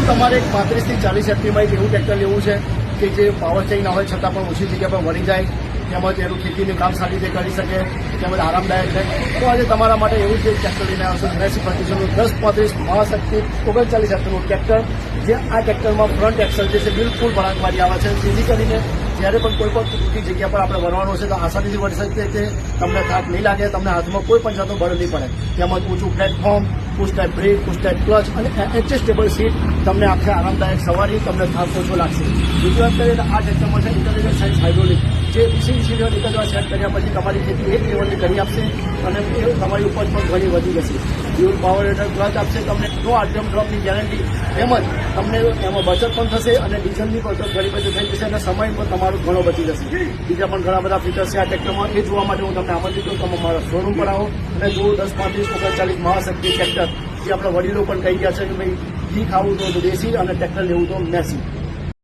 તમારે 35 થી 40 એફપીમાં એક એવું ટ્રેક્ટર લેવું છે કે જે પાવર ચેઇન ના હોય છતાં પણ ઓછી જગ્યા પર વળી જાય, તેમજ એનું ખેતીનું કામ સારી રીતે કરી શકે, તેમજ આરામદાયક છે. તો આજે તમારા માટે એવું જ ટ્રેક્ટર લઈને આવશે 82 1035 મહાશક્તિ 39 એફપીનું ટ્રેક્ટર, જે આ ટ્રેક્ટરમાં ફ્રન્ટ એક્સલ જે છે બિલકુલ વળાંક મારી આવે છે, જેથી કરીને જ્યારે પણ કોઈ પણ ઊંચી જગ્યા પર આપણે વળવાનું છે તો આસાનીથી વળી શકીએ છીએ. તમને થાક નહીં લાગે, તમને હાથમાં કોઈ પણ જાતનો બળ નહીં પડે. તેમજ ઊંચું platform, push type brake, push type clutch અને એડજસ્ટેબલ સીટ, તમને આખે આરામદાયક સવારી, તમને થાક ઓછો લાગશે. બીજી વાત કરીએ તો આ ટ્રેક્ટરમાં છે ઇન્ટેલિજન્ટ સાયન્સ હાઇડ્રોલિક, જે 20 લેવલ એક જ વાર સેટ કર્યા પછી તમારી ખેતી એક લેવલની કરી આપશે અને એ તમારી ઉપજ પણ ઘણી વધી જશે. ડ્યુઅલ પાવર હેઠળ ક્લચ આપશે તમને, નો આરટીએમ ડ્રોપની ગેરંટી, તેમજ તમને એમાં બચત પણ થશે અને ડીઝલની બચત ઘણી બધી થઈ જશે અને સમય પણ તમારો ઘણો બચી જશે. બીજા પણ ઘણા બધા ફીચર્સ છે આ ટ્રેક્ટરમાં, એ જોવા માટે હું તમને આમંત્રિત કરું. તમે મારા શોરૂમ પર આવો અને જુઓ 1035 39 મહાશક્તિ ટ્રેક્ટર, જે આપણા વડીલો પણ કહી ગયા છે કે ભાઈ ઘી ખાવું તો દેશી અને ટ્રેક્ટર લેવું તો મેસી.